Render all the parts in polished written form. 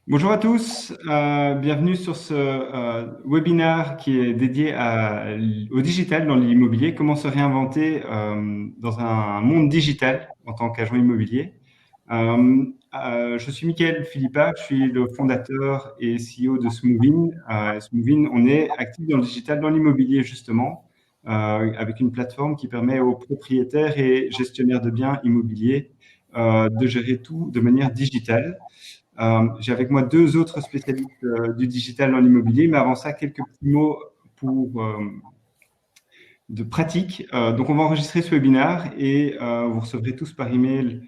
Bonjour à tous, bienvenue sur ce webinaire qui est dédié au digital dans l'immobilier, comment se réinventer dans un monde digital en tant qu'agent immobilier. Je suis Mickaël Philippa, je suis le fondateur et CEO de Smoovin. Smoovin, on est actif dans le digital, dans l'immobilier justement, avec une plateforme qui permet aux propriétaires et gestionnaires de biens immobiliers de gérer tout de manière digitale. J'ai avec moi deux autres spécialistes du digital dans l'immobilier, mais avant ça, quelques petits mots de pratique. Donc, on va enregistrer ce webinaire et vous recevrez tous par email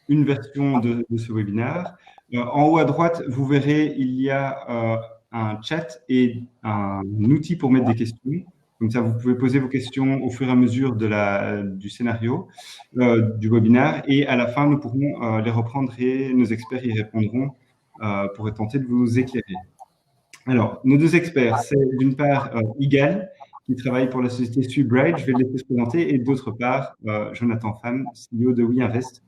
une version de ce webinaire. En haut à droite, vous verrez, il y a un chat et un outil pour mettre des questions. Comme ça, vous pouvez poser vos questions au fur et à mesure du scénario du webinaire. Et à la fin, nous pourrons les reprendre et nos experts y répondront pour tenter de vous éclairer. Alors, nos deux experts, c'est d'une part Igal, qui travaille pour la société Subright, je vais le laisser se présenter, et d'autre part, Jonathan Pham, CEO de WeInvest.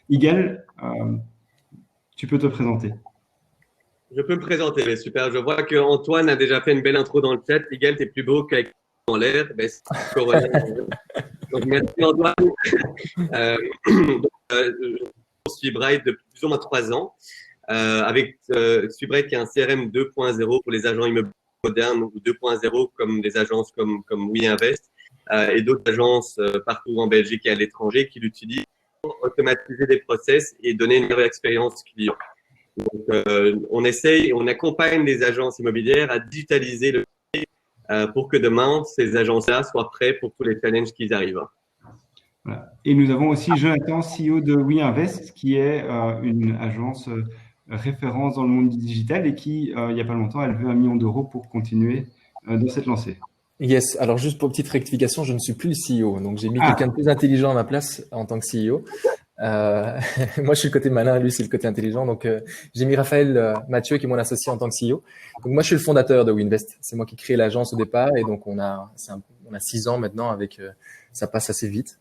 Igal, tu peux te présenter. Je peux me présenter, mais super. Je vois que Antoine a déjà fait une belle intro dans le chat. Miguel, t'es plus beau qu'avec en l'air. Ben, c'est corrélé. Donc, merci Antoine. Je suis Bright depuis plus ou moins 3 ans, avec Subright qui est un CRM 2.0 pour les agents immobiliers modernes ou 2.0 comme des agences comme WeInvest et d'autres agences partout en Belgique et à l'étranger qui l'utilisent pour automatiser des process et donner une meilleure expérience client. Donc, on accompagne les agences immobilières à digitaliser le pour que demain, ces agences-là soient prêtes pour tous les challenges qui arrivent. Voilà. Et nous avons aussi Jonathan, CEO de WeInvest, qui est une agence référence dans le monde du digital et qui, il n'y a pas longtemps, a levé 1 million d'euros pour continuer dans cette lancée. Yes, alors juste pour petite rectification, je ne suis plus le CEO, donc j'ai mis quelqu'un de plus intelligent à ma place en tant que CEO. Moi, je suis le côté malin, lui, c'est le côté intelligent. Donc, j'ai mis Raphaël Mathieu, qui est mon associé en tant que CEO. Donc, moi, je suis le fondateur de WeInvest. C'est moi qui ai créé l'agence au départ, et donc on a 6 ans maintenant avec. Ça passe assez vite.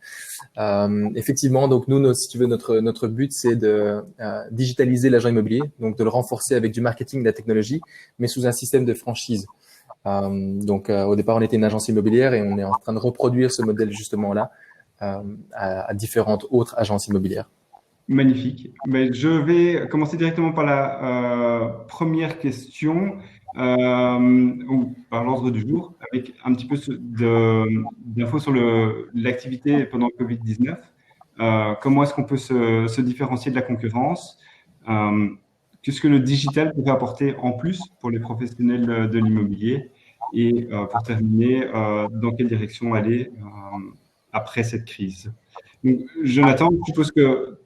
Effectivement, donc nous, si tu veux, notre but, c'est de digitaliser l'agent immobilier, donc de le renforcer avec du marketing, de la technologie, mais sous un système de franchise. Donc, au départ, on était une agence immobilière et on est en train de reproduire ce modèle justement là à différentes autres agences immobilières. Magnifique. Mais je vais commencer directement par la première question, ou par l'ordre du jour, avec un petit peu d'infos sur l'activité pendant le Covid-19. Comment est-ce qu'on peut se différencier de la concurrence? Qu'est-ce que le digital pourrait apporter en plus pour les professionnels de l'immobilier? Et pour terminer, dans quelle direction aller après cette crise? Donc, Jonathan, je suppose que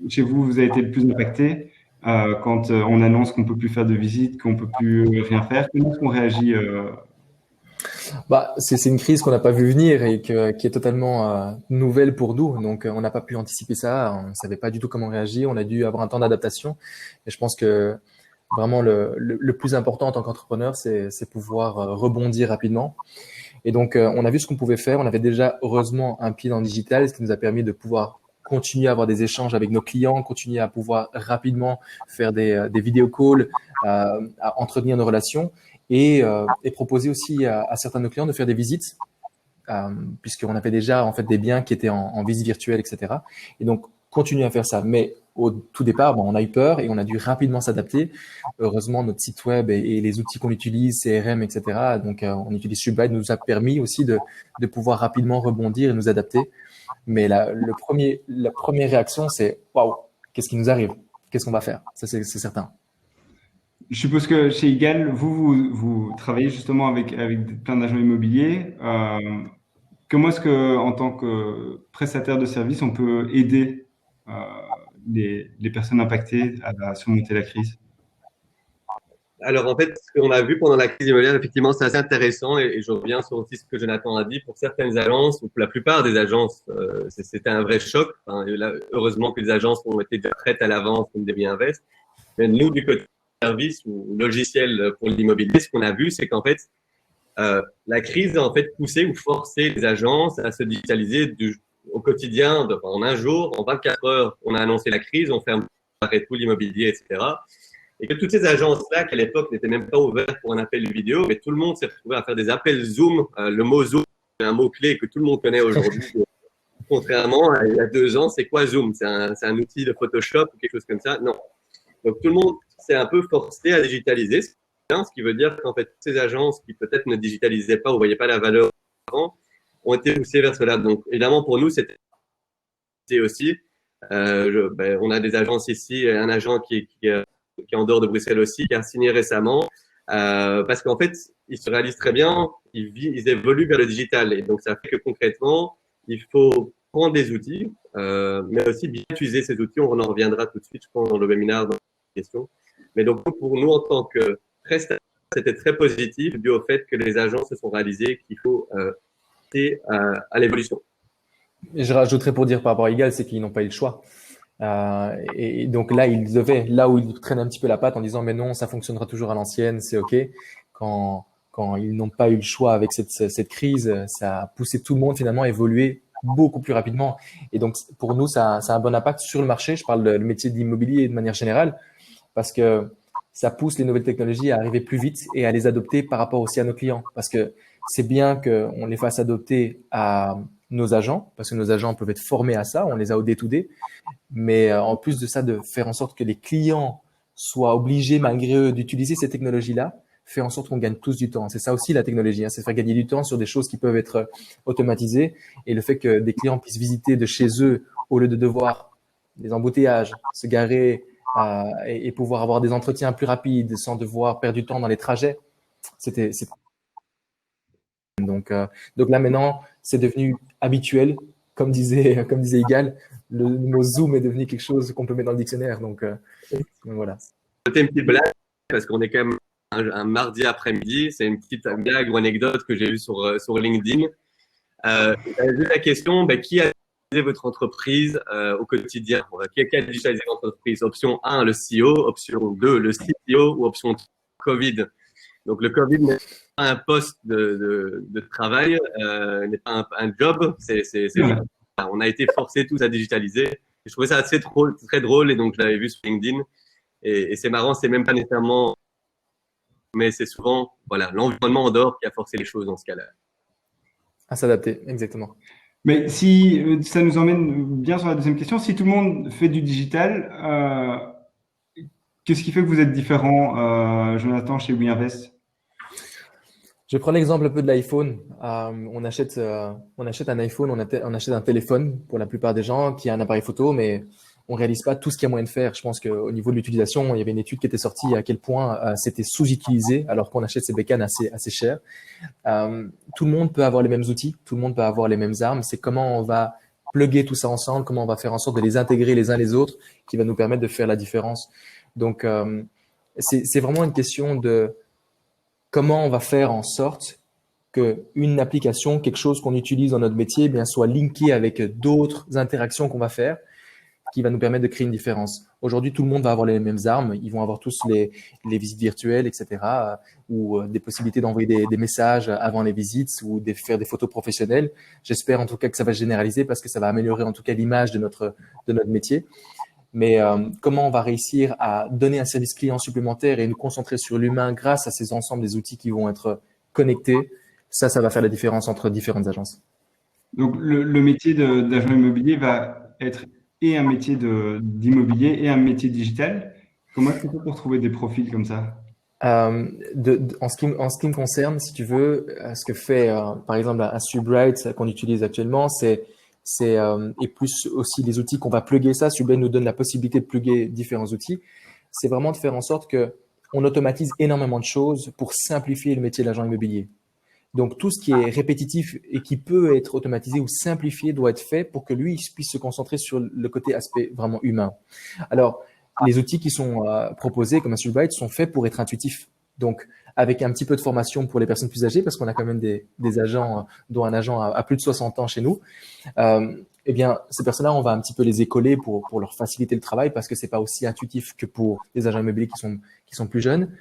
chez vous, vous avez été le plus impacté quand on annonce qu'on ne peut plus faire de visite, qu'on ne peut plus rien faire. Comment est-ce qu'on réagit C'est une crise qu'on n'a pas vu venir et qui est totalement nouvelle pour nous. Donc, on n'a pas pu anticiper ça. On ne savait pas du tout comment réagir. On a dû avoir un temps d'adaptation. Et je pense que vraiment le plus important en tant qu'entrepreneur, c'est pouvoir rebondir rapidement. Et donc, on a vu ce qu'on pouvait faire. On avait déjà, heureusement, un pied dans le digital, ce qui nous a permis de pouvoir continuer à avoir des échanges avec nos clients, continuer à pouvoir rapidement faire des vidéo calls, à entretenir nos relations et proposer aussi à certains de nos clients de faire des visites, puisqu'on avait déjà en fait des biens qui étaient en visite virtuelle, etc. Et donc, continuer à faire ça. Mais au tout départ, on a eu peur et on a dû rapidement s'adapter. Heureusement, notre site web et les outils qu'on utilise, CRM, etc. Donc, on utilise Subright, nous a permis aussi de pouvoir rapidement rebondir et nous adapter. Mais la première réaction, c'est waouh, qu'est-ce qui nous arrive? Qu'est-ce qu'on va faire? Ça, c'est certain. Je suppose que chez Igal, vous travaillez justement avec plein d'agents immobiliers. Comment est-ce que, en tant que prestataire de service, on peut aider les personnes impactées à surmonter la crise? Alors, en fait, ce qu'on a vu pendant la crise immobilière, effectivement, c'est assez intéressant et je reviens sur aussi ce que Jonathan a dit. Pour certaines agences, ou pour la plupart des agences, c'était un vrai choc. Enfin, là, heureusement que les agences ont été déjà prêtes à l'avance, comme des Bienvest. Mais nous, du côté service ou logiciel pour l'immobilier, ce qu'on a vu, c'est qu'en fait, la crise a en fait poussé ou forcé les agences à se digitaliser au quotidien, en un jour, en 24 heures. On a annoncé la crise, on ferme tout l'immobilier, etc. Et que toutes ces agences-là, qui à l'époque n'étaient même pas ouvertes pour un appel vidéo, mais tout le monde s'est retrouvé à faire des appels Zoom. Le mot Zoom, c'est un mot-clé que tout le monde connaît aujourd'hui. Contrairement à il y a 2 ans, c'est quoi Zoom? C'est un outil de Photoshop ou quelque chose comme ça? Non. Donc tout le monde s'est un peu forcé à digitaliser, ce qui veut dire qu'en fait, toutes ces agences qui peut-être ne digitalisaient pas ou ne voyaient pas la valeur avant, ont été poussées vers cela. Donc évidemment, pour nous, c'était aussi. On a des agences ici, un agent qui est en dehors de Bruxelles aussi, qui a signé récemment, parce qu'en fait, ils se réalisent très bien, ils évoluent vers le digital. Et donc, ça fait que concrètement, il faut prendre des outils, mais aussi bien utiliser ces outils. On en reviendra tout de suite, je pense, dans le webinaire, dans la question. Mais donc, pour nous, en tant que prestataire, c'était très positif dû au fait que les agences se sont réalisées qu'il faut à l'évolution. Et je rajouterais pour dire par rapport à Egal, c'est qu'ils n'ont pas eu le choix. Et donc là, là où ils traînent un petit peu la patte en disant, mais non, ça fonctionnera toujours à l'ancienne, c'est OK. Quand ils n'ont pas eu le choix avec cette crise, ça a poussé tout le monde finalement à évoluer beaucoup plus rapidement. Et donc, pour nous, ça a un bon impact sur le marché. Je parle du métier de l'immobilier de manière générale, parce que ça pousse les nouvelles technologies à arriver plus vite et à les adopter par rapport aussi à nos clients. Parce que c'est bien qu'on les fasse adopter à nos agents, parce que nos agents peuvent être formés à ça, on les a au day-to-day. Mais en plus de ça, de faire en sorte que les clients soient obligés, malgré eux, d'utiliser ces technologies-là, fait en sorte qu'on gagne tous du temps. C'est ça aussi la technologie, hein, c'est faire gagner du temps sur des choses qui peuvent être automatisées. Et le fait que des clients puissent visiter de chez eux au lieu de devoir des embouteillages, se garer et pouvoir avoir des entretiens plus rapides sans devoir perdre du temps dans les trajets. Donc là maintenant, c'est devenu habituel, comme disait Igal, le mot Zoom est devenu quelque chose qu'on peut mettre dans le dictionnaire. Donc voilà. C'était une petite blague parce qu'on est quand même un mardi après-midi. C'est une petite blague ou anecdote que j'ai vue sur LinkedIn. J'avais vu la question, qui a digitalisé votre entreprise au quotidien? Qui a digitalisé votre entreprise? Option 1, le CEO. Option 2, le CTO. Ou option 3, Covid. Donc, le Covid n'est pas un poste de travail, n'est pas un job. On a été forcés tous à digitaliser. Je trouvais ça assez très drôle et donc je l'avais vu sur LinkedIn. Et c'est marrant, c'est même pas nécessairement, mais c'est souvent l'environnement en dehors qui a forcé les choses dans ce cas-là. À s'adapter, exactement. Mais si ça nous emmène bien sur la deuxième question, si tout le monde fait du digital, qu'est-ce qui fait que vous êtes différent, Jonathan, chez WeInvest? Je prends l'exemple un peu de l'iPhone. On achète un iPhone, on achète un téléphone pour la plupart des gens qui a un appareil photo, mais on réalise pas tout ce qu'il y a moyen de faire. Je pense qu'au niveau de l'utilisation, il y avait une étude qui était sortie à quel point c'était sous-utilisé alors qu'on achète ces bécanes assez chères. Tout le monde peut avoir les mêmes outils, tout le monde peut avoir les mêmes armes. C'est comment on va plugger tout ça ensemble, comment on va faire en sorte de les intégrer les uns les autres qui va nous permettre de faire la différence. Donc, c'est vraiment une question de comment on va faire en sorte qu'une application, quelque chose qu'on utilise dans notre métier, soit linké avec d'autres interactions qu'on va faire, qui va nous permettre de créer une différence. Aujourd'hui, tout le monde va avoir les mêmes armes. Ils vont avoir tous les visites virtuelles, etc., ou des possibilités d'envoyer des messages avant les visites ou de faire des photos professionnelles. J'espère en tout cas que ça va se généraliser parce que ça va améliorer en tout cas l'image de notre métier. Mais comment on va réussir à donner un service client supplémentaire et nous concentrer sur l'humain grâce à ces ensembles des outils qui vont être connectés, ça va faire la différence entre différentes agences. Donc, le métier d'agent immobilier va être et un métier d'immobilier et un métier digital. Comment est-ce qu'on fait pour trouver des profils comme ça? En ce qui me concerne, si tu veux, ce que fait par exemple un Subright qu'on utilise actuellement, et plus aussi les outils qu'on va plugger ça. Subright nous donne la possibilité de plugger différents outils. C'est vraiment de faire en sorte que on automatise énormément de choses pour simplifier le métier de l'agent immobilier. Donc, tout ce qui est répétitif et qui peut être automatisé ou simplifié doit être fait pour que lui puisse se concentrer sur le côté aspect vraiment humain. Alors, les outils qui sont proposés comme un Subright sont faits pour être intuitifs. Donc, avec un petit peu de formation pour les personnes plus âgées, parce qu'on a quand même des agents, dont un agent a plus de 60 ans chez nous, eh bien, ces personnes-là, on va un petit peu les écoler pour leur faciliter le travail parce que c'est pas aussi intuitif que pour les agents immobiliers qui sont plus jeunes.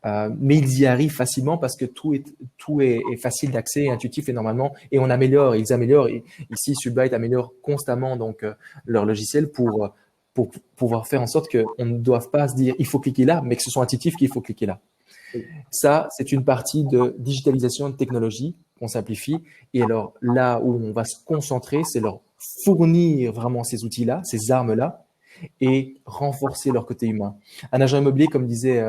Mais ils y arrivent facilement parce que tout est facile d'accès et intuitif et normalement, et ils améliorent. Ici, Subright améliore constamment donc leur logiciel pour pour pouvoir faire en sorte qu'on ne doive pas se dire il faut cliquer là, mais que ce soit intuitif qu'il faut cliquer là. Ça, c'est une partie de digitalisation de technologie qu'on simplifie. Et alors là où on va se concentrer, c'est leur fournir vraiment ces outils-là, ces armes-là, et renforcer leur côté humain. Un agent immobilier, comme disait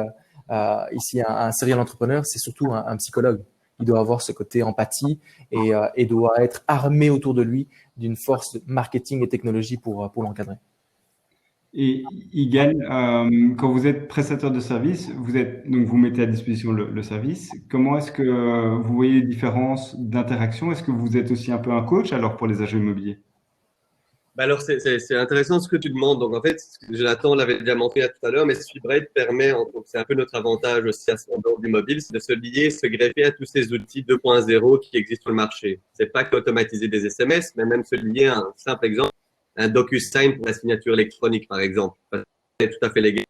ici un serial entrepreneur, c'est surtout un psychologue. Il doit avoir ce côté empathie et doit être armé autour de lui d'une force de marketing et technologie pour l'encadrer. Et Igal, quand vous êtes prestataire de service, donc vous mettez à disposition le service. Comment est-ce que vous voyez les différences d'interaction? Est-ce que vous êtes aussi un peu un coach alors pour les agents immobiliers? Bah alors, c'est intéressant ce que tu demandes. Donc, en fait, Jonathan l'avait déjà mentionné tout à l'heure, mais SweetBright permet, donc c'est un peu notre avantage aussi à ce moment du mobile, c'est de se lier, se greffer à tous ces outils 2.0 qui existent sur le marché. C'est pas qu'automatiser des SMS, mais même se lier à un simple exemple, un DocuSign pour la signature électronique, par exemple. C'est tout à fait légal.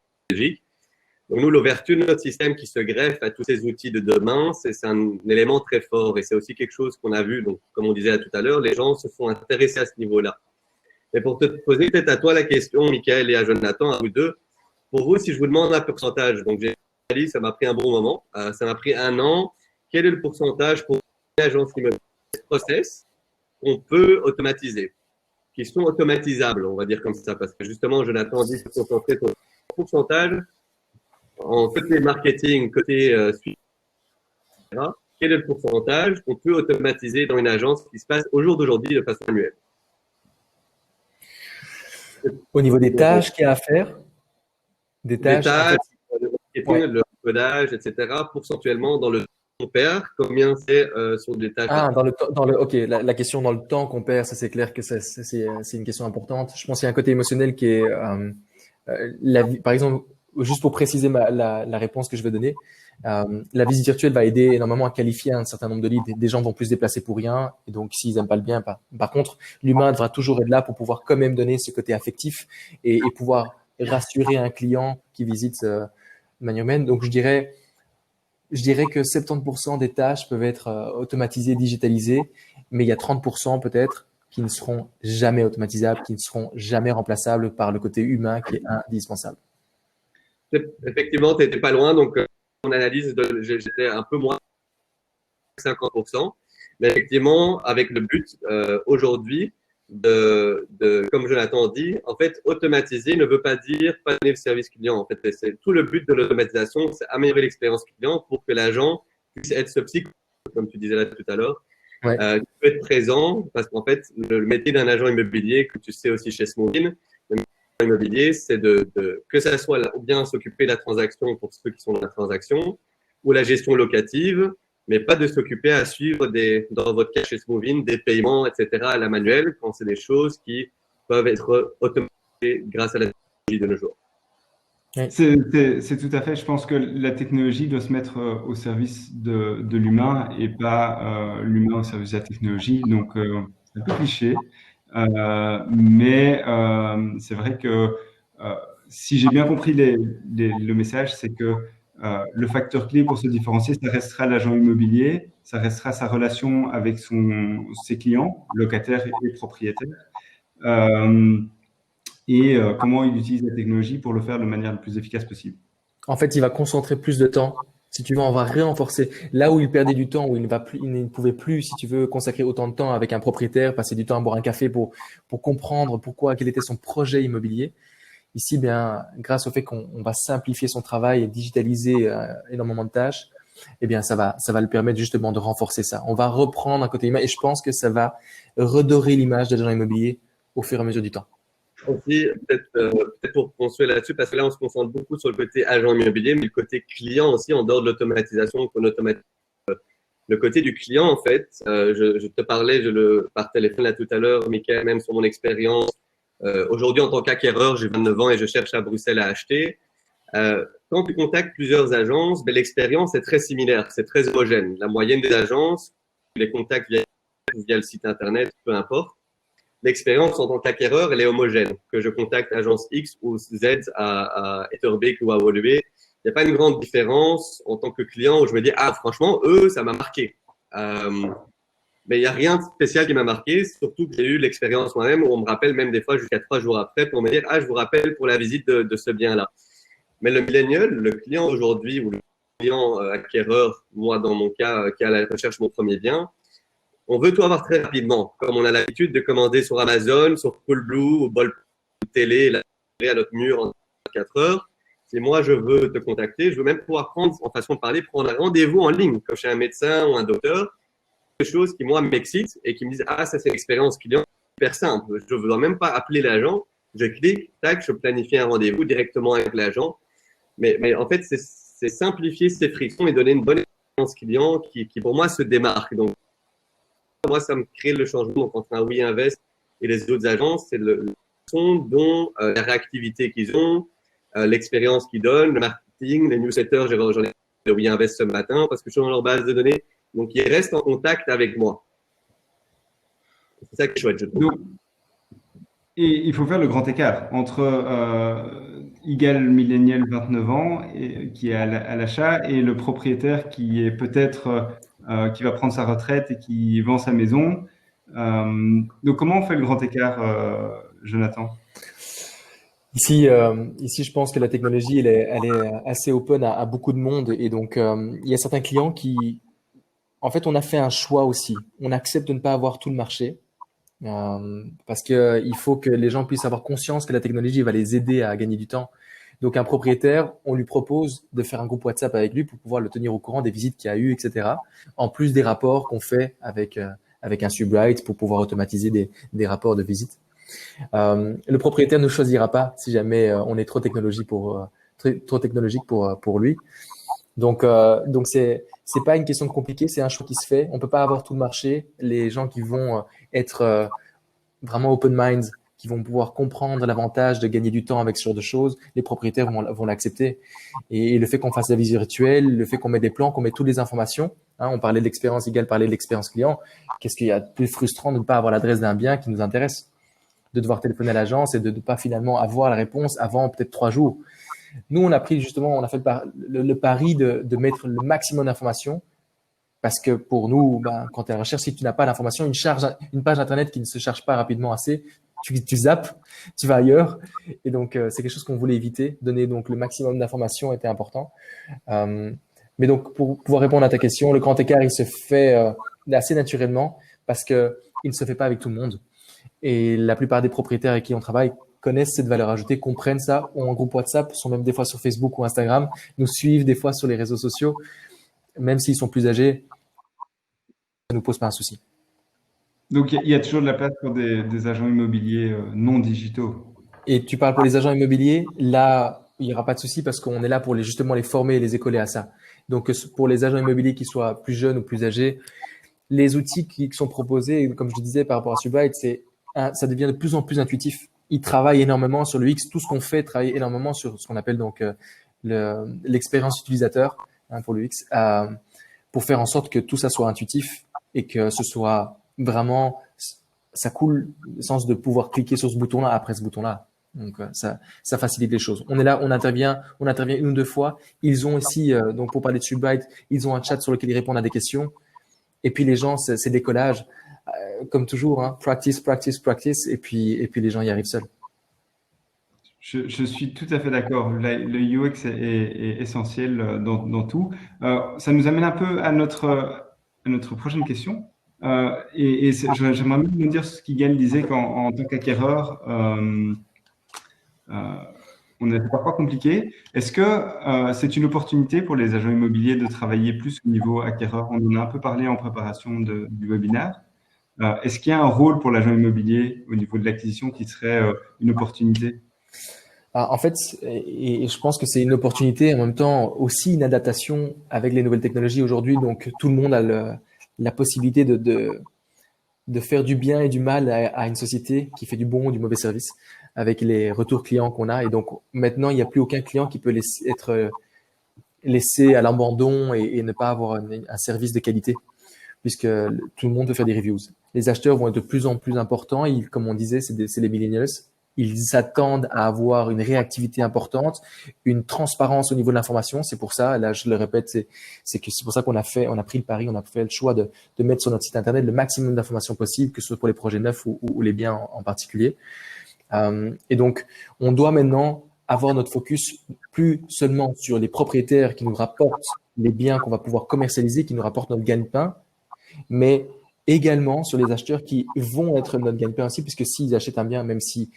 Donc, nous, l'ouverture de notre système qui se greffe à tous ces outils de demain, c'est un élément très fort et c'est aussi quelque chose qu'on a vu. Donc, comme on disait tout à l'heure, les gens se sont intéressés à ce niveau-là. Mais pour te poser peut-être à toi la question, Michael et à Jonathan, à vous deux, pour vous, si je vous demande un pourcentage, donc j'ai dit, ça m'a pris un bon moment, ça m'a pris 1 an, quel est le pourcentage pour une agence immobilière process qu'on peut automatiser, qui sont automatisables, on va dire comme ça, parce que justement, Jonathan dit se concentrer sur le pourcentage en côté marketing, côté suivi, etc. Quel est le pourcentage qu'on peut automatiser dans une agence qui se passe au jour d'aujourd'hui de façon annuelle? Au niveau des tâches qu'il y a à faire, des tâches, le marketing, le codage, etc. Pourcentuellement dans le temps qu'on perd, combien c'est sur des tâches? Ok, la question dans le temps qu'on perd, ça c'est clair que c'est une question importante. Je pense qu'il y a un côté émotionnel qui est par exemple, juste pour préciser la réponse que je vais donner, la visite virtuelle va aider énormément à qualifier un certain nombre de leads. Des gens vont plus se déplacer pour rien, et donc s'ils n'aiment pas le bien, pas. Par contre, l'humain devra toujours être là pour pouvoir quand même donner ce côté affectif et pouvoir rassurer un client qui visite de manière humaine. Donc je dirais que 70% des tâches peuvent être automatisées, digitalisées, mais il y a 30% peut-être qui ne seront jamais automatisables, qui ne seront jamais remplaçables par le côté humain qui est indispensable. Effectivement, tu n'étais pas loin. Donc, mon analyse, j'étais un peu moins 50%. Mais effectivement, avec le but aujourd'hui comme Jonathan dit, en fait, automatiser ne veut pas dire pas donner le service client. En fait, c'est tout le but de l'automatisation, c'est améliorer l'expérience client pour que l'agent puisse être ce psychologue, comme tu disais là tout à l'heure, Ouais. qui peut être présent, parce qu'en fait, le métier d'un agent immobilier, que tu sais aussi chez Smovin, immobilier, c'est que ça soit ou bien s'occuper de la transaction pour ceux qui sont dans la transaction, ou la gestion locative, mais pas de s'occuper à suivre dans votre cas chez Smovin, des paiements, etc. à la manuelle, quand c'est des choses qui peuvent être automatisées grâce à la technologie de nos jours. Oui. C'est tout à fait. Je pense que la technologie doit se mettre au service de l'humain et pas l'humain au service de la technologie. Donc, c'est un peu cliché. Mais c'est vrai que si j'ai bien compris le message, c'est que le facteur clé pour se différencier, ça restera l'agent immobilier, ça restera sa relation avec ses clients, locataires et propriétaires, et comment il utilise la technologie pour le faire de manière la plus efficace possible. En fait, il va concentrer plus de temps. Si tu veux, on va renforcer. Là où il perdait du temps, où il ne pouvait plus, si tu veux, consacrer autant de temps avec un propriétaire, passer du temps à boire un café pour comprendre quel était son projet immobilier. Ici, bien, grâce au fait qu'on va simplifier son travail et digitaliser énormément de tâches, eh bien, ça va le permettre justement de renforcer ça. On va reprendre un côté humain et je pense que ça va redorer l'image de l'agent immobilier au fur et à mesure du temps. Aussi, peut-être pour construire là-dessus, parce que là, on se concentre beaucoup sur le côté agent immobilier, mais le côté client aussi, en dehors de l'automatisation qu'on automatise. Le côté du client, en fait, je te parlais par téléphone là tout à l'heure, Michael, même sur mon expérience. Aujourd'hui, en tant qu'acquéreur, j'ai 29 ans et je cherche à Bruxelles à acheter. Quand tu contactes plusieurs agences, l'expérience est très similaire, c'est très homogène. La moyenne des agences, tu les contactes via le site internet, peu importe. L'expérience en tant qu'acquéreur, elle est homogène. Que je contacte agence X ou Z à Etterbeek ou à Woluwe, il n'y a pas une grande différence en tant que client où je me dis, ah, franchement, eux, ça m'a marqué. Mais il n'y a rien de spécial qui m'a marqué, surtout que j'ai eu l'expérience moi-même où on me rappelle même des fois jusqu'à 3 jours après pour me dire, ah, je vous rappelle pour la visite de ce bien-là. Mais le millennial, le client aujourd'hui ou le client acquéreur, moi dans mon cas, qui est à la recherche de mon premier bien, on veut tout avoir très rapidement. Comme on a l'habitude de commander sur Amazon, sur Coolblue ou Bol Télé, à notre mur en 4 heures. Si moi je veux te contacter, je veux même pouvoir prendre, en façon de parler, prendre un rendez-vous en ligne, comme chez un médecin ou un docteur, des choses qui moi m'excitent et qui me disent ah ça c'est l'expérience client super simple. Je ne dois même pas appeler l'agent, je clique, tac, je planifie un rendez-vous directement avec l'agent. Mais en fait c'est simplifier ces frictions et donner une bonne expérience client qui pour moi se démarque. Donc moi ça me crée le changement entre un WeInvest et les autres agences, c'est le son dont la réactivité qu'ils ont, l'expérience qu'ils donnent, le marketing, les newsletters, j'en ai de WeInvest ce matin parce que je suis dans leur base de données. Donc, ils restent en contact avec moi. C'est ça qui est chouette, je trouve. Donc, et il faut faire le grand écart entre Igal Millennial 29 ans qui est à l'achat et le propriétaire qui est peut-être qui va prendre sa retraite et qui vend sa maison. Donc, comment on fait le grand écart, Jonathan? Ici, je pense que la technologie, elle est assez open à beaucoup de monde. Et donc, il y a certains clients qui, en fait, on a fait un choix aussi. On accepte de ne pas avoir tout le marché parce que il faut que les gens puissent avoir conscience que la technologie va les aider à gagner du temps. Donc, un propriétaire, on lui propose de faire un groupe WhatsApp avec lui pour pouvoir le tenir au courant des visites qu'il y a eu, etc. En plus des rapports qu'on fait avec un Subright pour pouvoir automatiser des rapports de visite. Le propriétaire ne choisira pas si jamais on est trop technologique pour lui. Donc c'est pas une question de compliqué, c'est un choix qui se fait. On peut pas avoir tout le marché. Les gens qui vont être vraiment open mind, qui vont pouvoir comprendre l'avantage de gagner du temps avec ce genre de choses, les propriétaires vont l'accepter. Et le fait qu'on fasse la visite virtuelle, le fait qu'on mette des plans, qu'on mette toutes les informations, hein, on parlait de l'expérience égale, parlait de l'expérience client. Qu'est-ce qu'il y a de plus frustrant de ne pas avoir l'adresse d'un bien qui nous intéresse, de devoir téléphoner à l'agence et de ne pas finalement avoir la réponse avant peut-être 3 jours. Nous, on a pris justement, on a fait le pari de mettre le maximum d'informations parce que pour nous, quand tu es à la recherche, si tu n'as pas l'information, une page internet qui ne se charge pas rapidement assez, tu zappes, tu vas ailleurs. Et donc, c'est quelque chose qu'on voulait éviter. Donner donc le maximum d'informations était important. Mais donc, pour pouvoir répondre à ta question, le grand écart, il se fait assez naturellement parce que il ne se fait pas avec tout le monde. Et la plupart des propriétaires avec qui on travaille connaissent cette valeur ajoutée, comprennent ça, ont un groupe WhatsApp, sont même des fois sur Facebook ou Instagram, nous suivent des fois sur les réseaux sociaux, même s'ils sont plus âgés, ça ne nous pose pas un souci. Donc, il y a toujours de la place pour des agents immobiliers non digitaux. Et tu parles pour les agents immobiliers, là, il n'y aura pas de souci parce qu'on est là pour justement les former et les écoler à ça. Donc, pour les agents immobiliers qui soient plus jeunes ou plus âgés, les outils qui sont proposés, comme je le disais par rapport à Subright, ça devient de plus en plus intuitif. Ils travaillent énormément sur le X. Tout ce qu'on fait travaille énormément sur ce qu'on appelle donc l'expérience utilisateur pour le X, pour faire en sorte que tout ça soit intuitif et que ce soit vraiment, ça coule le sens de pouvoir cliquer sur ce bouton-là après ce bouton-là. Donc ça facilite les choses. On est là, on intervient 1 ou 2 fois. Ils ont aussi, donc pour parler de Subright, ils ont un chat sur lequel ils répondent à des questions. Et puis les gens, c'est des collages. Comme toujours, hein, practice, et puis les gens y arrivent seuls. Je suis tout à fait d'accord. Le UX est essentiel dans tout. Ça nous amène un peu à notre prochaine question. J'aimerais même nous dire ce qu'Igal disait qu'en tant qu'acquéreur, on est parfois compliqué. Est-ce que c'est une opportunité pour les agents immobiliers de travailler plus au niveau acquéreur? On en a un peu parlé en préparation du webinaire. Est-ce qu'il y a un rôle pour l'agent immobilier au niveau de l'acquisition qui serait une opportunité? En fait, et je pense que c'est une opportunité, en même temps aussi une adaptation avec les nouvelles technologies aujourd'hui. Donc, tout le monde a la possibilité de faire du bien et du mal à une société qui fait du bon ou du mauvais service avec les retours clients qu'on a. Et donc, maintenant, il n'y a plus aucun client qui peut être laissé à l'abandon et ne pas avoir un service de qualité, puisque tout le monde peut faire des reviews. Les acheteurs vont être de plus en plus importants. Comme on disait, c'est les millennials. ils s'attendent à avoir une réactivité importante, une transparence au niveau de l'information. C'est pour ça, là je le répète, c'est pour ça qu'on a pris le pari, on a fait le choix de mettre sur notre site internet le maximum d'informations possibles, que ce soit pour les projets neufs ou les biens en particulier. Et donc, on doit maintenant avoir notre focus plus seulement sur les propriétaires qui nous rapportent les biens qu'on va pouvoir commercialiser, qui nous rapportent notre gagne-pain, mais également sur les acheteurs qui vont être notre gagne-pain aussi, puisque s'ils achètent un bien, même si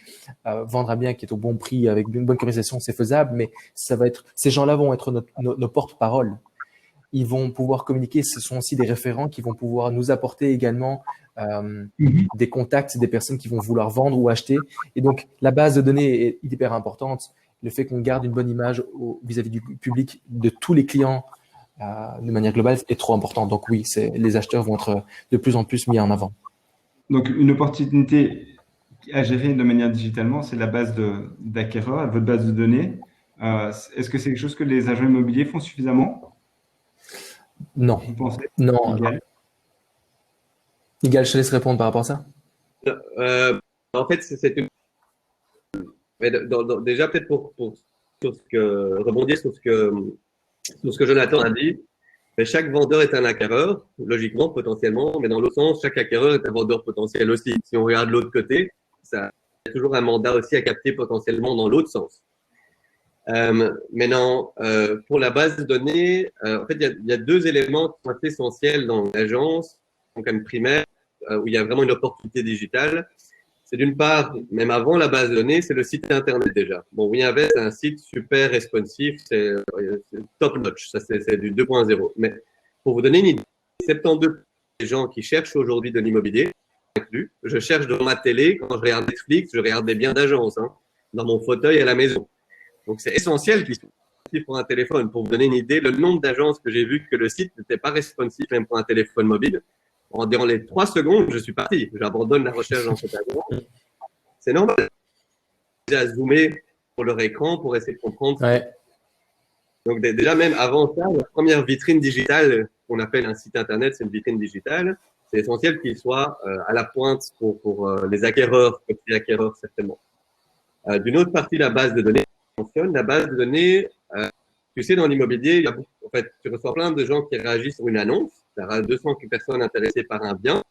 vendre un bien qui est au bon prix avec une bonne commercialisation, c'est faisable, mais ces gens-là vont être nos porte-parole. Ils vont pouvoir communiquer. Ce sont aussi des référents qui vont pouvoir nous apporter également des contacts, des personnes qui vont vouloir vendre ou acheter. Et donc, la base de données est hyper importante. Le fait qu'on garde une bonne image vis-à-vis du public, de tous les clients de manière globale, est trop important. Donc oui, les acheteurs vont être de plus en plus mis en avant. Donc, une opportunité à gérer de manière digitalement, c'est la base d'acquéreurs, votre base de données. Est-ce que c'est quelque chose que les agents immobiliers font suffisamment? Non. Vous pensez? Non. Igal, je te laisse répondre par rapport à ça. En fait, déjà peut-être pour rebondir sur ce que Jonathan a dit. Mais chaque vendeur est un acquéreur, logiquement, potentiellement, mais dans l'autre sens, chaque acquéreur est un vendeur potentiel aussi. Si on regarde l'autre côté, ça y a toujours un mandat aussi à capter potentiellement dans l'autre sens. Maintenant, pour la base de données, en fait, il y a deux éléments qui sont assez essentiels dans l'agence, donc comme primaire, où il y a vraiment une opportunité digitale. C'est d'une part, même avant la base de données, c'est le site internet déjà. Bon, WeInvest, c'est un site super responsive, c'est top notch, ça c'est du 2.0. Mais pour vous donner une idée, 72% des gens qui cherchent aujourd'hui de l'immobilier, inclus, je cherche devant ma télé, quand je regarde Netflix, je regarde des biens d'agence, dans mon fauteuil à la maison. Donc c'est essentiel qu'ils soient responsifs pour un téléphone. Pour vous donner une idée, le nombre d'agences que j'ai vu que le site n'était pas responsif même pour un téléphone mobile, durant les 3 secondes, je suis parti. J'abandonne la recherche dans cette agence. C'est normal. J'ai à zoomer sur leur écran pour essayer de comprendre. Ouais. Donc déjà, même avant ça, la première vitrine digitale qu'on appelle un site internet, c'est une vitrine digitale. C'est essentiel qu'il soit à la pointe pour les acquéreurs, petits acquéreurs certainement. D'une autre partie, la base de données fonctionne. La base de données, tu sais, dans l'immobilier, en fait, tu reçois plein de gens qui réagissent sur une annonce. Tu auras 200 personnes intéressées par un bien.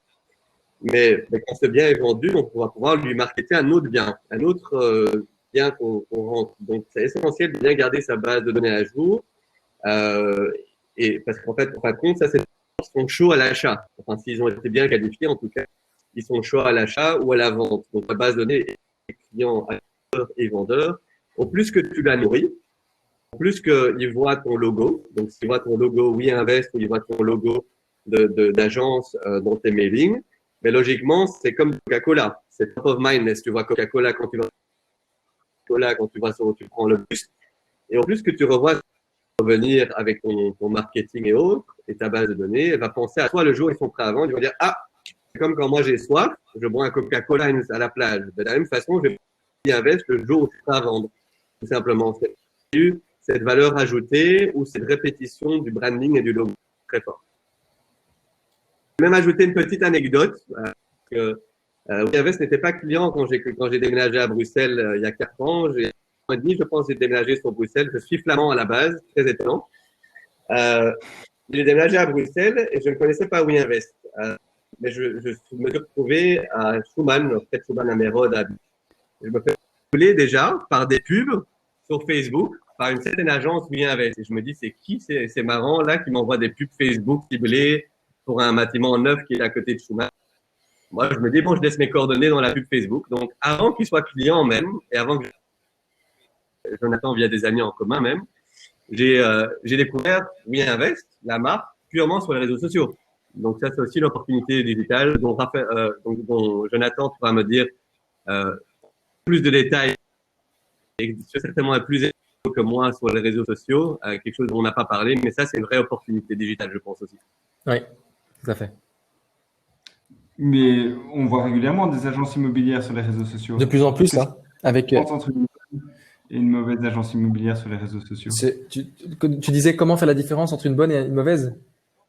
Mais quand ce bien est vendu, on va pouvoir lui marketer un autre bien, bien qu'on rentre. Donc, c'est essentiel de bien garder sa base de données à jour. Et parce qu'en fait, en fin de compte, ça, c'est ils sont chauds à l'achat. Enfin, s'ils ont été bien qualifiés, en tout cas, ils sont chauds à l'achat ou à la vente. Donc, la base de données est clients, acheteurs et vendeurs. Au plus que tu la nourris, au plus qu'ils voient ton logo. Donc, s'ils voient ton logo WeInvest ou ils voient ton logo d'agence dans tes mailings, mais logiquement, c'est comme Coca-Cola. C'est top of mind. Si tu vois Coca-Cola quand tu vas sur, tu prends le bus. Et en plus que tu revois revenir avec ton marketing et autres, et ta base de données, elle va penser à toi le jour où ils sont prêts à vendre. Ils vont dire, c'est comme quand moi j'ai soif, je bois un Coca-Cola à la plage. De la même façon, je vais investir le jour où tu es prêt à vendre. Tout simplement. C'est cette valeur ajoutée ou cette répétition du branding et du logo très fort. Je vais même ajouter une petite anecdote. WeInvest n'était pas client quand j'ai déménagé à Bruxelles il y a 4 ans. J'ai 1 an et demi, je pense, j'ai déménagé sur Bruxelles. Je suis flamand à la base, très étonnant. J'ai déménagé à Bruxelles et je ne connaissais pas WeInvest. Mais je me suis retrouvé à Schumann, près de Schumann à Mérode. Je me fais rouler déjà par des pubs sur Facebook par une certaine agence WeInvest. Et je me dis, c'est qui ces marrants là qui m'envoient des pubs Facebook ciblées pour un bâtiment neuf qui est à côté de Schumann? Moi, je me dis, bon, je laisse mes coordonnées dans la pub Facebook. Donc, avant qu'il soit client même, et avant que Jonathan via des amis en commun même, j'ai découvert WeInvest, la marque, purement sur les réseaux sociaux. Donc, ça, c'est aussi l'opportunité digitale dont Jonathan pourra me dire plus de détails et certainement plus que moi sur les réseaux sociaux, quelque chose dont on n'a pas parlé, mais ça, c'est une vraie opportunité digitale, je pense aussi. Oui, tout à fait. Mais on voit régulièrement des agences immobilières sur les réseaux sociaux. De plus en plus, avec entre une bonne et une mauvaise agence immobilière sur les réseaux sociaux. Tu disais comment faire la différence entre une bonne et une mauvaise?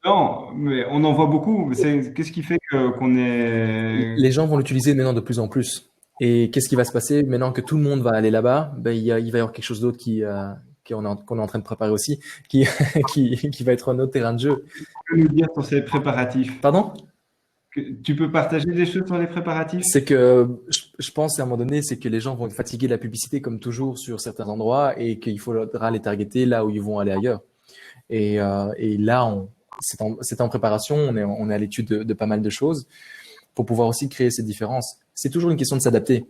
Non, mais on en voit beaucoup. Qu'est-ce qui fait qu'on est… Les gens vont l'utiliser maintenant de plus en plus. Et qu'est-ce qui va se passer maintenant que tout le monde va aller là-bas? Ben, il va y avoir quelque chose d'autre qu'on est en train de préparer aussi, qui, qui va être un autre terrain de jeu. Tu peux nous dire sur ces préparatifs? Pardon? Tu peux partager des choses sur les préparatifs? C'est que je pense à un moment donné, c'est que les gens vont être fatigués de la publicité comme toujours sur certains endroits et qu'il faudra les targeter là où ils vont aller ailleurs. Et là, c'est en préparation, on est à l'étude de pas mal de choses pour pouvoir aussi créer ces différences. C'est toujours une question de s'adapter.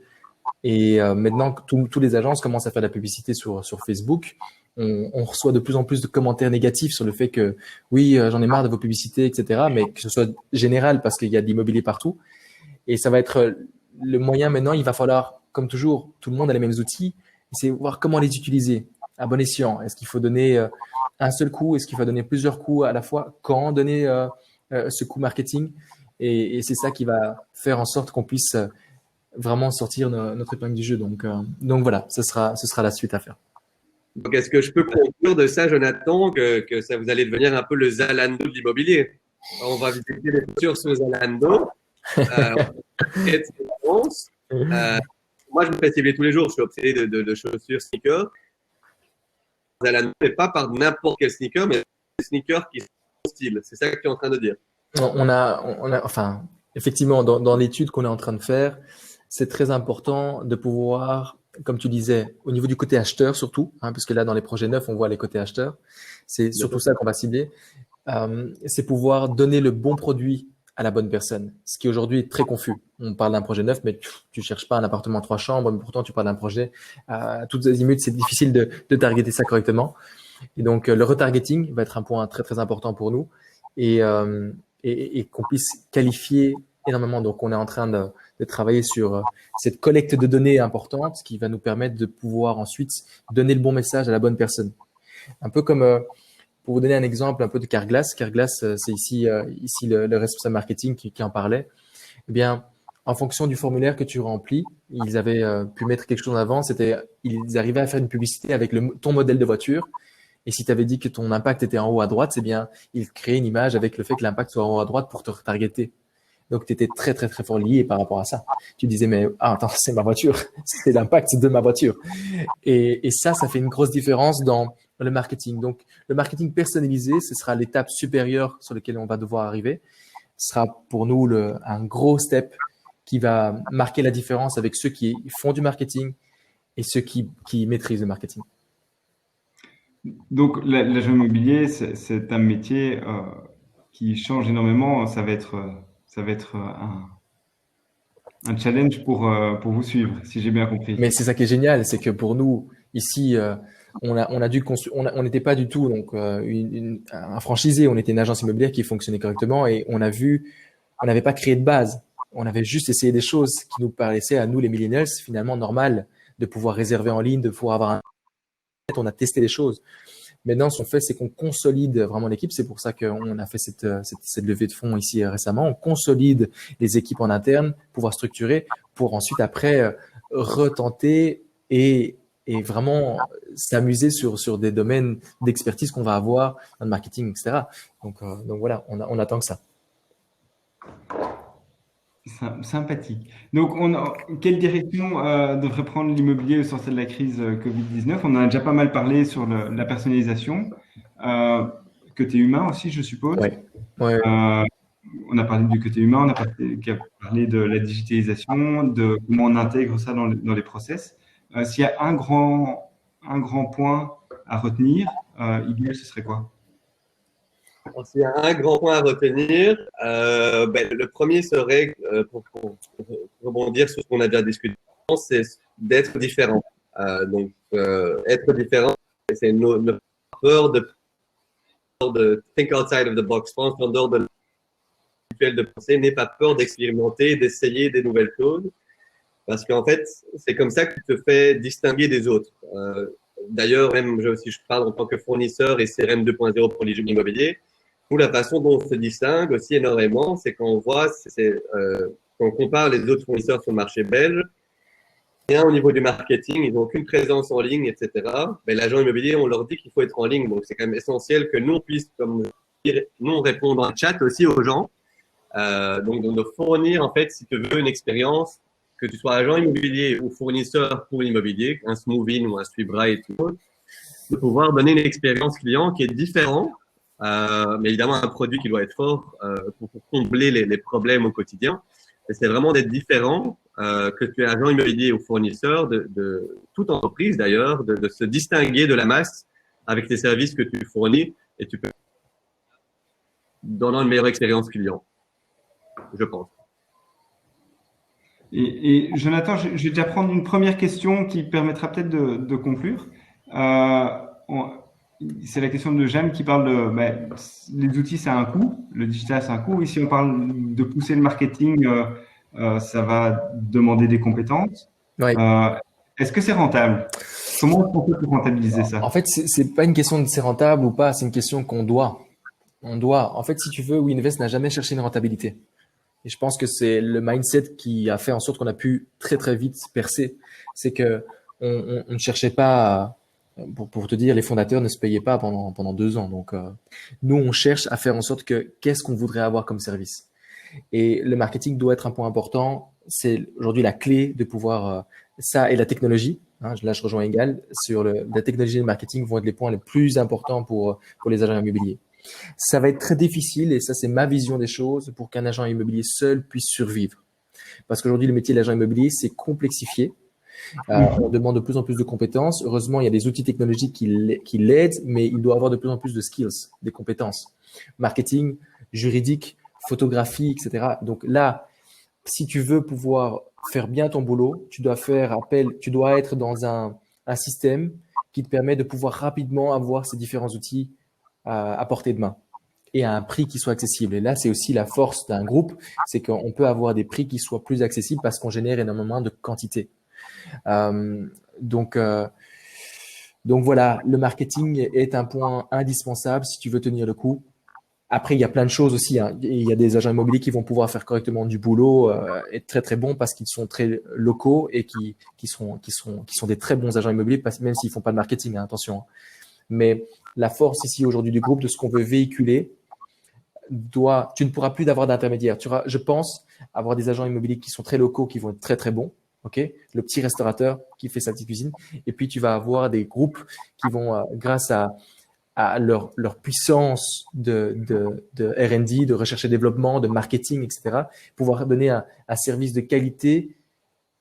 Et maintenant que tous les agences commencent à faire de la publicité sur Facebook, on reçoit de plus en plus de commentaires négatifs sur le fait que oui, j'en ai marre de vos publicités, etc. Mais que ce soit général parce qu'il y a de l'immobilier partout. Et ça va être le moyen maintenant, il va falloir, comme toujours, tout le monde a les mêmes outils, c'est voir comment les utiliser à bon escient. Est-ce qu'il faut donner un seul coup? Est-ce qu'il faut donner plusieurs coups à la fois? Quand donner ce coup marketing? Et c'est ça qui va faire en sorte qu'on puisse vraiment sortir notre épingle du jeu. Donc voilà, ce sera la suite à faire. Donc, est-ce que je peux conclure de ça, Jonathan, que ça vous allez devenir un peu le Zalando de l'immobilier? On va visiter les voitures sur Zalando. Moi, je me fais cibler tous les jours. Je suis obsédé de chaussures, sneakers. Zalando, mais pas par n'importe quel sneaker, mais des sneakers qui sont style. C'est ça que tu es en train de dire. Enfin, effectivement, dans l'étude qu'on est en train de faire, c'est très important de pouvoir, comme tu disais, au niveau du côté acheteur surtout, parce que là, dans les projets neufs, on voit les côtés acheteurs. C'est surtout ça qu'on va cibler. C'est pouvoir donner le bon produit à la bonne personne, ce qui aujourd'hui est très confus. On parle d'un projet neuf, mais tu cherches pas un appartement 3 chambres, mais pourtant tu parles d'un projet à toutes azimuts, c'est difficile de targeter ça correctement. Et donc, le retargeting va être un point très, très important pour nous et qu'on puisse qualifier énormément. Donc, on est en train de travailler sur cette collecte de données importante qui va nous permettre de pouvoir ensuite donner le bon message à la bonne personne. Un peu comme, pour vous donner un exemple un peu de Carglass. Carglass, c'est ici le responsable marketing qui en parlait. Eh bien, en fonction du formulaire que tu remplis, ils avaient pu mettre quelque chose en avant. Ils arrivaient à faire une publicité avec ton modèle de voiture. Et si tu avais dit que ton impact était en haut à droite, c'est bien, ils créaient une image avec le fait que l'impact soit en haut à droite pour te retargeter. Donc, tu étais très, très, très fort lié par rapport à ça. Tu disais, mais attends, c'est ma voiture. C'est l'impact de ma voiture. Et ça fait une grosse différence dans le marketing. Donc, le marketing personnalisé, ce sera l'étape supérieure sur laquelle on va devoir arriver. Ce sera pour nous un gros step qui va marquer la différence avec ceux qui font du marketing et ceux qui maîtrisent le marketing. Donc, l'agent immobilier, c'est un métier qui change énormément. Ça va être un challenge pour vous suivre, si j'ai bien compris. Mais c'est ça qui est génial, c'est que pour nous, ici, on n'était pas du tout donc un franchisé, on était une agence immobilière qui fonctionnait correctement et on n'avait pas créé de base. On avait juste essayé des choses qui nous paraissaient à nous, les millennials, finalement normales, de pouvoir réserver en ligne, de pouvoir avoir on a testé les choses. Maintenant, ce qu'on fait, c'est qu'on consolide vraiment l'équipe. C'est pour ça qu'on a fait cette levée de fonds ici récemment. On consolide les équipes en interne, pouvoir structurer, pour ensuite après retenter et vraiment s'amuser sur des domaines d'expertise qu'on va avoir dans le marketing, etc. Donc voilà, on attend que ça. Sympathique. Donc, quelle direction devrait prendre l'immobilier au sortir de la crise Covid-19? On en a déjà pas mal parlé sur la personnalisation. Côté humain aussi, je suppose. Ouais. On a parlé du côté humain, on a parlé de la digitalisation, de comment on intègre ça dans les process. S'il y a un grand point à retenir, idéal, ce serait quoi? S'il y a un grand point à retenir, le premier serait, pour rebondir sur ce qu'on a déjà discuté, c'est d'être différent. Être différent, c'est notre peur de think outside of the box, en dehors de l'habituel de penser, n'aie pas peur d'expérimenter, d'essayer des nouvelles choses, parce qu'en fait, c'est comme ça que tu te fais distinguer des autres. D'ailleurs, même je parle en tant que fournisseur et CRM 2.0 pour les immobiliers. Ou la façon dont on se distingue aussi énormément, c'est quand on voit, quand on compare les autres fournisseurs sur le marché belge, rien au niveau du marketing, ils n'ont aucune présence en ligne, etc. Mais l'agent immobilier, on leur dit qu'il faut être en ligne, donc c'est quand même essentiel que nous on puisse, comme nous, répondre en chat aussi aux gens. Donc de fournir en fait, si tu veux, une expérience que tu sois agent immobilier ou fournisseur pour l'immobilier, un Smoovin ou un SweetBright, de pouvoir donner une expérience client qui est différente, mais évidemment un produit qui doit être fort pour combler les problèmes au quotidien. Et c'est vraiment d'être différent, que tu es agent immobilier ou fournisseur de toute entreprise d'ailleurs, de se distinguer de la masse avec les services que tu fournis et tu peux donner une meilleure expérience client, je pense. Et Jonathan, je vais déjà prendre une première question qui permettra peut-être de conclure. C'est la question de Jeanne qui parle de les outils, ça a un coût, le digital, ça a un coût. Ici, on parle de pousser le marketing, ça va demander des compétences. Ouais. Est-ce que c'est rentable? Comment on peut rentabiliser ça? En fait, c'est pas une question de c'est rentable ou pas, c'est une question qu'on doit. On doit. En fait, si tu veux, WeInvest n'a jamais cherché une rentabilité. Et je pense que c'est le mindset qui a fait en sorte qu'on a pu très très vite percer. C'est que on ne cherchait pas, pour te dire, les fondateurs ne se payaient pas pendant 2 ans. Donc nous, on cherche à faire en sorte que qu'est-ce qu'on voudrait avoir comme service. Et le marketing doit être un point important. C'est aujourd'hui la clé de pouvoir ça et la technologie. Hein, là, je rejoins Egal sur la technologie et le marketing vont être les points les plus importants pour les agents immobiliers. Ça va être très difficile, et ça c'est ma vision des choses, pour qu'un agent immobilier seul puisse survivre. Parce qu'aujourd'hui, le métier de l'agent immobilier, c'est complexifié. On demande de plus en plus de compétences. Heureusement, il y a des outils technologiques qui l'aident, mais il doit avoir de plus en plus de skills, des compétences. Marketing, juridique, photographie, etc. Donc là, si tu veux pouvoir faire bien ton boulot, tu dois être dans un système qui te permet de pouvoir rapidement avoir ces différents outils à portée de main et à un prix qui soit accessible. Et là, c'est aussi la force d'un groupe, c'est qu'on peut avoir des prix qui soient plus accessibles parce qu'on génère énormément de quantité. Donc voilà, le marketing est un point indispensable si tu veux tenir le coup. Après, il y a plein de choses aussi. Hein. Il y a des agents immobiliers qui vont pouvoir faire correctement du boulot, être très très bons parce qu'ils sont très locaux et qui sont des très bons agents immobiliers, même s'ils font pas de marketing. Hein, attention. Mais la force ici aujourd'hui du groupe, de ce qu'on veut véhiculer, tu ne pourras plus d'avoir d'intermédiaire. Tu auras, je pense, avoir des agents immobiliers qui sont très locaux, qui vont être très très bons. Ok, le petit restaurateur qui fait sa petite cuisine. Et puis tu vas avoir des groupes qui vont, grâce à leur puissance de R&D, de recherche et développement, de marketing, etc., pouvoir donner un service de qualité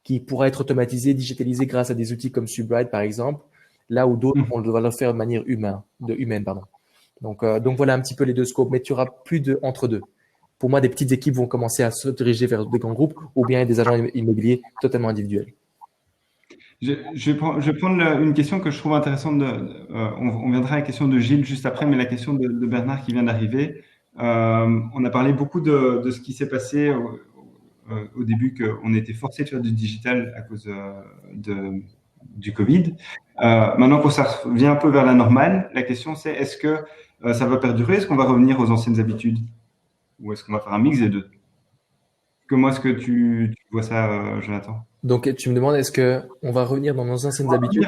qui pourra être automatisé, digitalisé grâce à des outils comme SweetBright, par exemple, là où d'autres, on doit le faire de manière humaine. Donc voilà un petit peu les deux scopes, mais tu auras plus de entre deux. Pour moi, des petites équipes vont commencer à se diriger vers des grands groupes ou bien des agents immobiliers totalement individuels. Je vais prendre une question que je trouve intéressante. On viendra à la question de Gilles juste après, mais la question de Bernard qui vient d'arriver. On a parlé beaucoup de ce qui s'est passé au début, qu'on était forcé de faire du digital à cause du Covid. Maintenant que ça revient un peu vers la normale, la question c'est est-ce que ça va perdurer? Est-ce qu'on va revenir aux anciennes habitudes? Ou est-ce qu'on va faire un mix des deux? Comment est-ce que tu vois ça, Jonathan? Donc, tu me demandes, est-ce qu'on va revenir dans nos anciennes habitudes?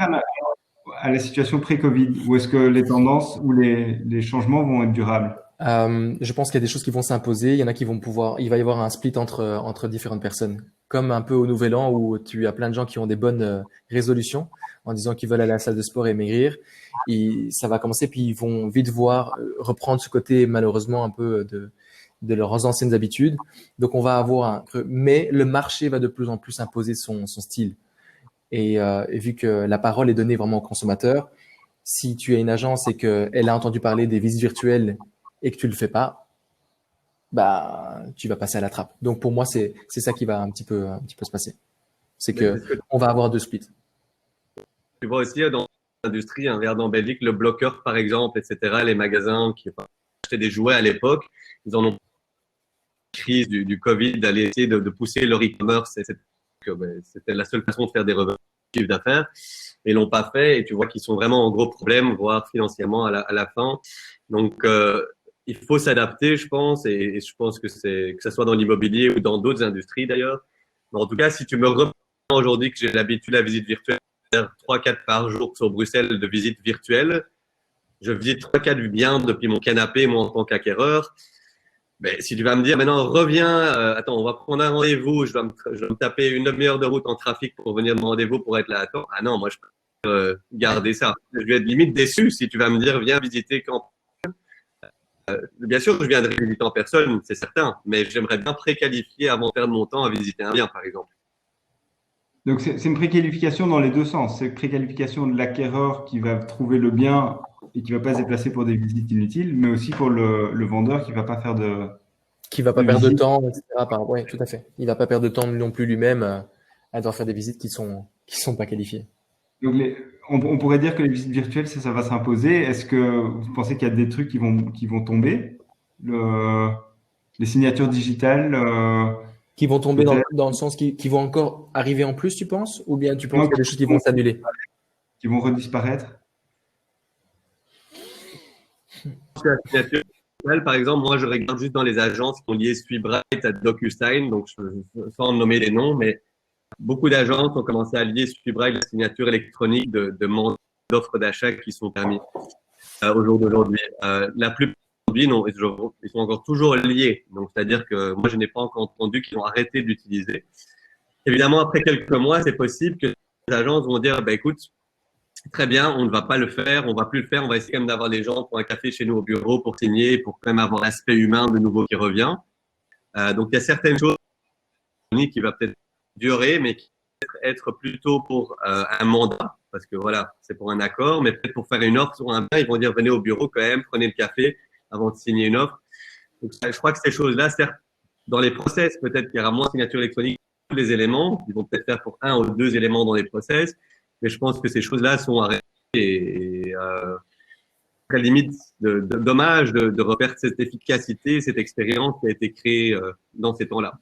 À la situation pré-Covid, ou est-ce que les tendances ou les changements vont être durables? Je pense qu'il y a des choses qui vont s'imposer. Il y en a qui vont il va y avoir un split entre différentes personnes. Comme un peu au Nouvel An où tu as plein de gens qui ont des bonnes résolutions en disant qu'ils veulent aller à la salle de sport et maigrir. Et ça va commencer, puis ils vont vite voir reprendre ce côté malheureusement un peu de leurs anciennes habitudes. Donc on va avoir un creux. Mais le marché va de plus en plus imposer son style. Et vu que la parole est donnée vraiment aux consommateurs, si tu as une agence et qu'elle a entendu parler des visites virtuelles et que tu le fais pas, bah tu vas passer à la trappe. Donc pour moi, c'est ça qui va un petit peu se passer. C'est que on va avoir deux splits. Tu vois aussi dans l'industrie, regarde en Belgique, le bloqueur par exemple, etc., les magasins qui achetaient des jouets à l'époque, ils en ont crise du Covid d'aller essayer de pousser leur e-commerce. C'était la seule façon de faire des revenus d'affaires. Et ils l'ont pas fait. Et tu vois qu'ils sont vraiment en gros problème, voire financièrement à la fin. Donc, il faut s'adapter, je pense. Et je pense que ça soit dans l'immobilier ou dans d'autres industries d'ailleurs. Mais en tout cas, si tu me reprends aujourd'hui que j'ai l'habitude à la visite virtuelle, faire 3-4 par jour sur Bruxelles de visite virtuelle, je visite 3-4 biens depuis mon canapé, moi en tant qu'acquéreur. Ben, si tu vas me dire, maintenant, reviens, attends, on va prendre un rendez-vous, je dois me taper une demi-heure de route en trafic pour venir de mon rendez-vous pour être là. Attends, ah non, moi, je peux garder ça. Je vais être limite déçu si tu vas me dire, viens visiter quand. Bien sûr, je viendrai visiter en personne, c'est certain, mais j'aimerais bien préqualifier avant de perdre mon temps à visiter un bien, par exemple. Donc, c'est une préqualification dans les deux sens. C'est une préqualification de l'acquéreur qui va trouver le bien et qui va pas se déplacer pour des visites inutiles, mais aussi pour le vendeur qui va pas faire Qui va pas de perdre de visites. temps, etc. Ouais, tout à fait. Il va pas perdre de temps non plus lui-même à devoir faire des visites qui sont pas qualifiées. Donc, on pourrait dire que les visites virtuelles, ça va s'imposer. Est-ce que vous pensez qu'il y a des trucs qui vont tomber? Les signatures digitales, Qui vont tomber peut-être, dans le sens qui vont encore arriver en plus, tu penses? Ou bien tu penses non, qu'il y a des choses qui vont s'annuler? qui vont redisparaître? La signature digitale, par exemple, moi, je regarde juste dans les agences qui ont lié SweetBright à DocuSign, donc sans nommer les noms, mais beaucoup d'agences ont commencé à lier SweetBright à la signature électronique de mandats d'offres d'achat qui sont permis au jour d'aujourd'hui. La plupart aujourd'hui, non, ils sont encore toujours liés. Donc, c'est-à-dire que moi, je n'ai pas encore entendu qu'ils ont arrêté d'utiliser. Évidemment, après quelques mois, c'est possible que les agences vont dire, bah, écoute, très bien, on ne va pas le faire, on va plus le faire, on va essayer quand même d'avoir des gens pour un café chez nous au bureau pour signer, pour quand même avoir l'aspect humain de nouveau qui revient. Donc, il y a certaines choses qui va peut-être durer, mais qui va être plutôt pour un mandat, parce que voilà, c'est pour un accord, mais peut-être pour faire une offre sur un bien, ils vont dire venez au bureau quand même, prenez le café avant de signer une offre. Donc, je crois que ces choses-là, certes, dans les process, peut-être qu'il y aura moins de signature électronique pour tous les éléments, ils vont peut-être faire pour un ou deux éléments dans les process, mais je pense que ces choses-là sont arrêtées et très limite dommage de reperdre cette efficacité, cette expérience qui a été créée dans ces temps-là.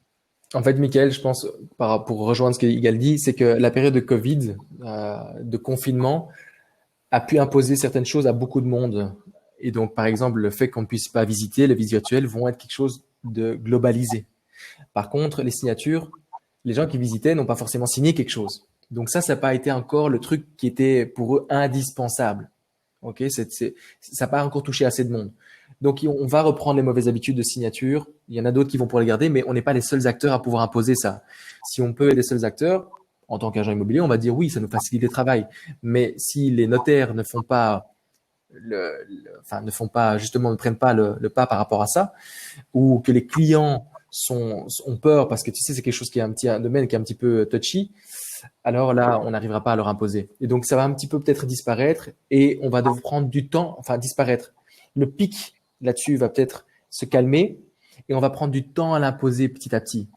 En fait, Michael, je pense, pour rejoindre ce que Igal dit, c'est que la période de Covid, de confinement, a pu imposer certaines choses à beaucoup de monde. Et donc, par exemple, le fait qu'on ne puisse pas visiter, les visites virtuelles vont être quelque chose de globalisé. Par contre, les signatures, les gens qui visitaient n'ont pas forcément signé quelque chose. Donc ça n'a pas été encore le truc qui était pour eux indispensable. Ok, ça n'a pas encore touché assez de monde. Donc on va reprendre les mauvaises habitudes de signature. Il y en a d'autres qui vont pouvoir les garder, mais on n'est pas les seuls acteurs à pouvoir imposer ça. Si on peut être les seuls acteurs, en tant qu'agent immobilier, on va dire oui, ça nous facilite le travail. Mais si les notaires ne font pas enfin, ne font pas, justement, ne prennent pas le pas par rapport à ça, ou que les clients ont peur parce que tu sais, c'est quelque chose qui est un domaine qui est un petit peu touchy, alors là, on n'arrivera pas à leur imposer. Et donc, ça va un petit peu peut-être disparaître et on va devoir prendre du temps, enfin, disparaître. Le pic là-dessus va peut-être se calmer et on va prendre du temps à l'imposer petit à petit.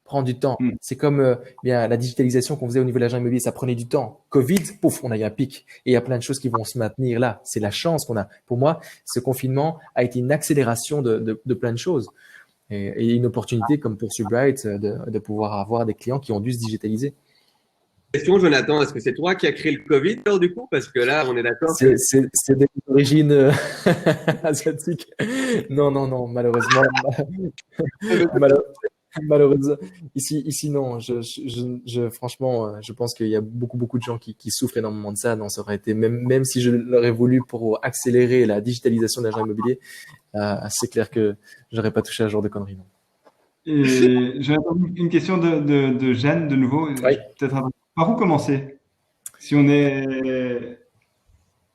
Prendre du temps. Hmm. C'est comme bien la digitalisation qu'on faisait au niveau de l'agent immobilier, ça prenait du temps. Covid, pouf, on a eu un pic. Et il y a plein de choses qui vont se maintenir là. C'est la chance qu'on a. Pour moi, ce confinement a été une accélération de plein de choses. Et une opportunité comme pour Subright de pouvoir avoir des clients qui ont dû se digitaliser. Question, Jonathan, est-ce que c'est toi qui as créé le Covid, alors, du coup? Parce que là, on est d'accord que C'est des origines asiatiques. Non, non, non, malheureusement. Malheureusement, malheureusement. Ici, non. Franchement, je pense qu'il y a beaucoup de gens qui souffrent énormément de ça. Non, ça aurait été, même si je l'aurais voulu pour accélérer la digitalisation de l'agent immobilier, c'est clair que j'aurais pas touché à ce genre de conneries. Non. Et j'ai une question de Jeanne de nouveau. Oui. Peut-être par où commencer? Si on est,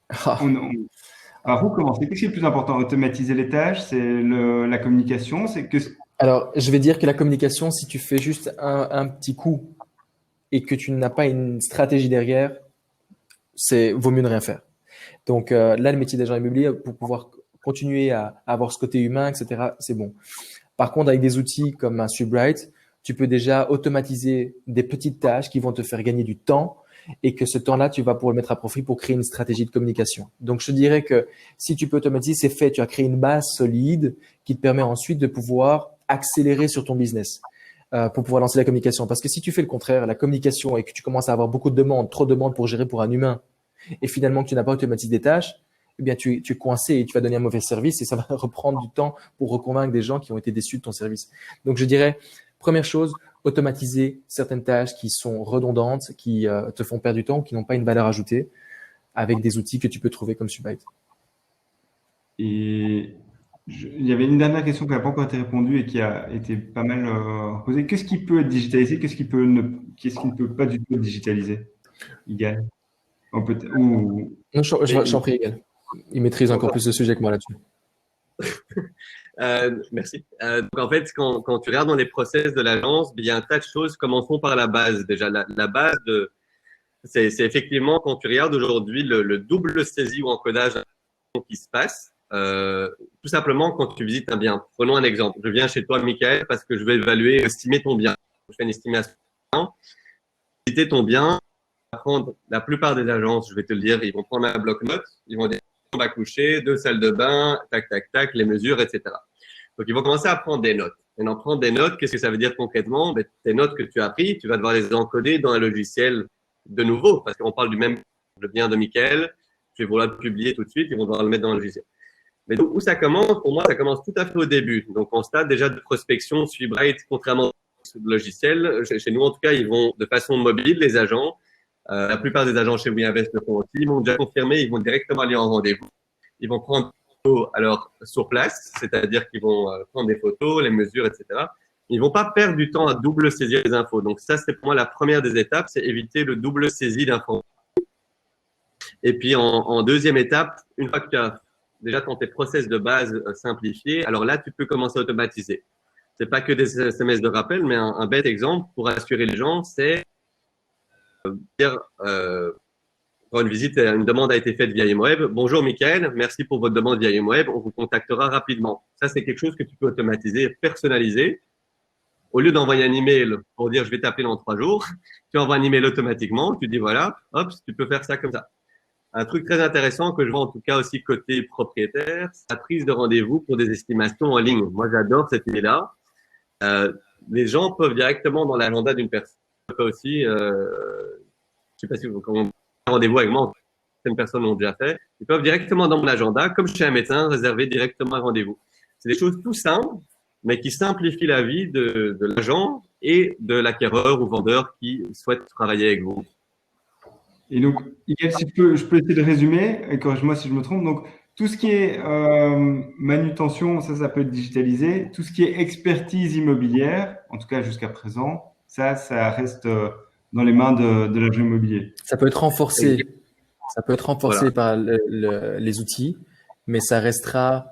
par où commencer? Qu'est-ce qui est le plus important? Automatiser les tâches? C'est la communication? C'est que Alors, je vais dire que la communication, si tu fais juste un petit coup et que tu n'as pas une stratégie derrière, vaut mieux ne rien faire. Donc là, le métier d'agent immobilier, pour pouvoir continuer à avoir ce côté humain, etc., c'est bon. Par contre, avec des outils comme un Subright, tu peux déjà automatiser des petites tâches qui vont te faire gagner du temps et que ce temps-là, tu vas pouvoir le mettre à profit pour créer une stratégie de communication. Donc, je dirais que si tu peux automatiser, c'est fait. Tu as créé une base solide qui te permet ensuite de pouvoir accélérer sur ton business pour pouvoir lancer la communication. Parce que si tu fais le contraire, la communication et que tu commences à avoir beaucoup de demandes, trop de demandes pour gérer pour un humain, et finalement que tu n'as pas automatisé des tâches, eh bien, tu es coincé et tu vas donner un mauvais service et ça va reprendre du temps pour reconvaincre des gens qui ont été déçus de ton service. Donc, je dirais, première chose, automatiser certaines tâches qui sont redondantes, qui te font perdre du temps, qui n'ont pas une valeur ajoutée avec des outils que tu peux trouver comme Subright. Et Il y avait une dernière question qui n'a pas encore été répondue et qui a été pas mal posée. Qu'est-ce qui peut être digitalisé? Qu'est-ce qui ne peut pas du tout être digitalisé? Igal. Ou... Non, j'en prie, Égal. Il maîtrise encore plus le sujet que moi là-dessus. Merci. Donc en fait, quand tu regardes dans les process de l'agence, il y a un tas de choses. Commençons par la base. Déjà, la base c'est effectivement quand tu regardes aujourd'hui le double saisie ou encodage qui se passe. Tout simplement quand tu visites un bien. Prenons un exemple. Je viens chez toi, Michael, parce que je vais évaluer, estimer ton bien. Je fais une estimation. Visiter ton bien. Prendre la plupart des agences, je vais te le dire, ils vont prendre un bloc-notes, ils vont dire on va coucher, 2 salles de bain, tac, tac, tac, les mesures, etc. Donc, ils vont commencer à prendre des notes. Et en prendre des notes, qu'est-ce que ça veut dire concrètement? Ben, tes notes que tu as prises, tu vas devoir les encoder dans un logiciel de nouveau, parce qu'on parle du même, le bien de Michael, je vais vouloir le publier tout de suite, ils vont devoir le mettre dans le logiciel. Mais donc, où ça commence? Pour moi, ça commence tout à fait au début. Donc, on stade déjà de prospection, SweetBright, contrairement au logiciel, chez nous, en tout cas, ils vont de façon mobile, les agents. La plupart des agents chez WeInvest le font aussi. Ils m'ont déjà confirmé, ils vont directement aller en rendez-vous. Ils vont prendre des photos alors sur place, c'est-à-dire qu'ils vont prendre des photos, les mesures, etc. Ils vont pas perdre du temps à double saisir les infos. Donc ça, c'est pour moi la première des étapes, c'est éviter le double saisie d'infos. Et puis en deuxième étape, une fois que tu as déjà tes process de base simplifiés, alors là, tu peux commencer à automatiser. C'est pas que des SMS de rappel, mais un bête exemple pour assurer les gens, c'est quand une demande a été faite via IMWeb. Bonjour Michael, merci pour votre demande via IMWeb, on vous contactera rapidement. Ça, c'est quelque chose que tu peux automatiser, personnaliser. Au lieu d'envoyer un email pour dire je vais t'appeler dans 3 jours, tu envoies un email automatiquement, tu dis voilà, hop, tu peux faire ça comme ça. Un truc très intéressant que je vois en tout cas aussi côté propriétaire, c'est la prise de rendez-vous pour des estimations en ligne. Moi, j'adore cette idée-là. Les gens peuvent directement dans l'agenda d'une personne aussi, je sais pas si vous avez un rendez-vous avec moi, certaines personnes l'ont déjà fait, ils peuvent directement dans mon agenda, comme chez un médecin, réserver directement un rendez-vous. C'est des choses tout simples, mais qui simplifient la vie de l'agent et de l'acquéreur ou vendeur qui souhaite travailler avec vous. Et donc, Miguel, si je peux essayer de résumer, et corrige-moi si je me trompe. Donc, tout ce qui est manutention, ça peut être digitalisé. Tout ce qui est expertise immobilière, en tout cas jusqu'à présent, ça reste dans les mains de l'agent immobilier. Ça peut être renforcé. Ça peut être renforcé Voilà. par les outils, mais ça restera.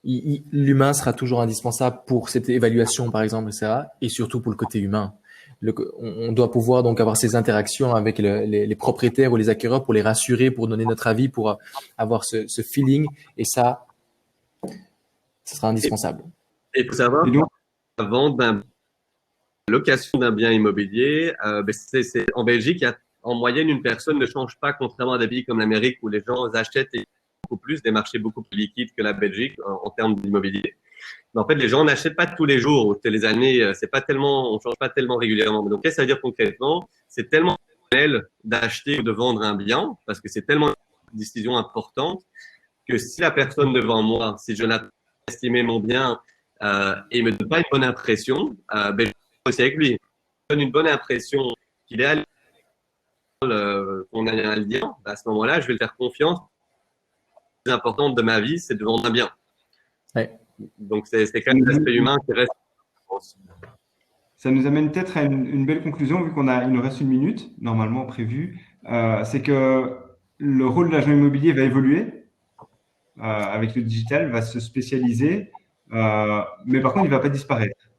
L'humain sera toujours indispensable pour cette évaluation, par exemple, etc. Et surtout pour le côté humain. On doit pouvoir donc avoir ces interactions avec les propriétaires ou les acquéreurs pour les rassurer, pour donner notre avis, pour avoir ce feeling. Et ça sera indispensable. Et il faut savoir, avant la location d'un bien immobilier, en Belgique, il y a en moyenne une personne ne change pas, contrairement à des pays comme l'Amérique où les gens achètent beaucoup plus, des marchés beaucoup plus liquides que la Belgique en termes d'immobilier. Mais en fait, les gens n'achètent pas tous les jours. Les années, c'est pas tellement, on change pas tellement régulièrement. Donc, qu'est-ce que ça veut dire concrètement? C'est tellement facile d'acheter ou de vendre un bien parce que c'est tellement une décision importante que si la personne devant moi, si je n'ai pas estimé mon bien et me donne pas une bonne impression, je vais aussi avec lui. Donne une bonne impression qu'il est allé qu'on a un lien. À ce moment-là, je vais le faire confiance. La chose importante de ma vie, c'est de vendre un bien. Ouais. Donc, c'est quand même l'aspect humain qui reste. Ça nous amène peut-être à une belle conclusion, vu il nous reste 1 minute, normalement prévue. C'est que le rôle de l'agent immobilier va évoluer avec le digital, va se spécialiser, mais par contre, il ne va pas disparaître.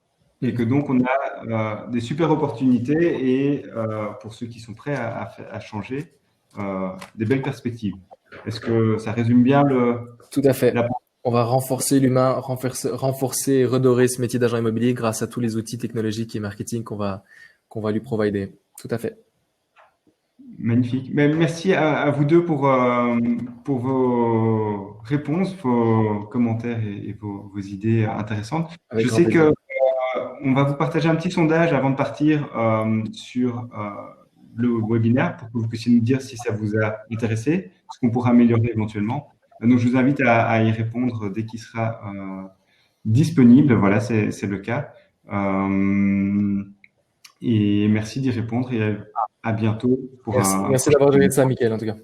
Et que donc, on a des super opportunités et pour ceux qui sont prêts à changer, des belles perspectives. Est-ce que ça résume bien Tout à fait. On va renforcer l'humain, renforcer, redorer ce métier d'agent immobilier grâce à tous les outils technologiques et marketing qu'on va lui provider. Tout à fait. Magnifique. Merci à vous deux pour vos réponses, vos commentaires et vos idées intéressantes. Avec Je grand sais plaisir. qu'on va vous partager un petit sondage avant de partir sur le webinaire pour que vous puissiez nous dire si ça vous a intéressé, ce qu'on pourra améliorer éventuellement. Donc, je vous invite à y répondre dès qu'il sera disponible. Voilà, c'est le cas. Et merci d'y répondre et à bientôt. Merci d'avoir donné de ça, Michael, en tout cas.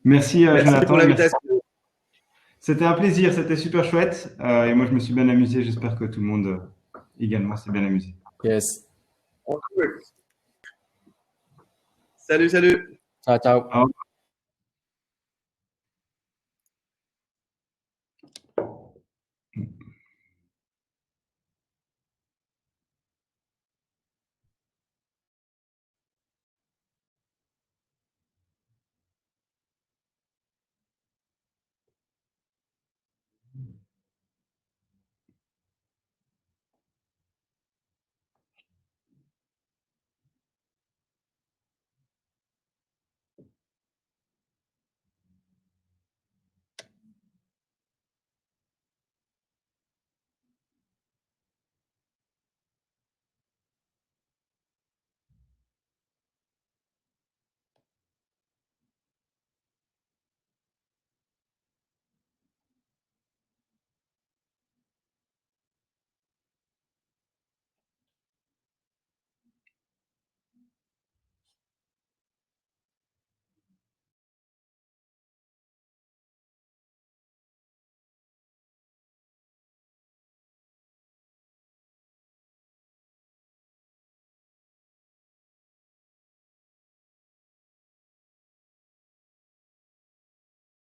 Merci, Merci Jonathan. pour l'invitation. C'était un plaisir, c'était super chouette. Et moi, je me suis bien amusé. J'espère que tout le monde également s'est bien amusé. Yes. Salut, salut. Ciao, ciao. Au revoir.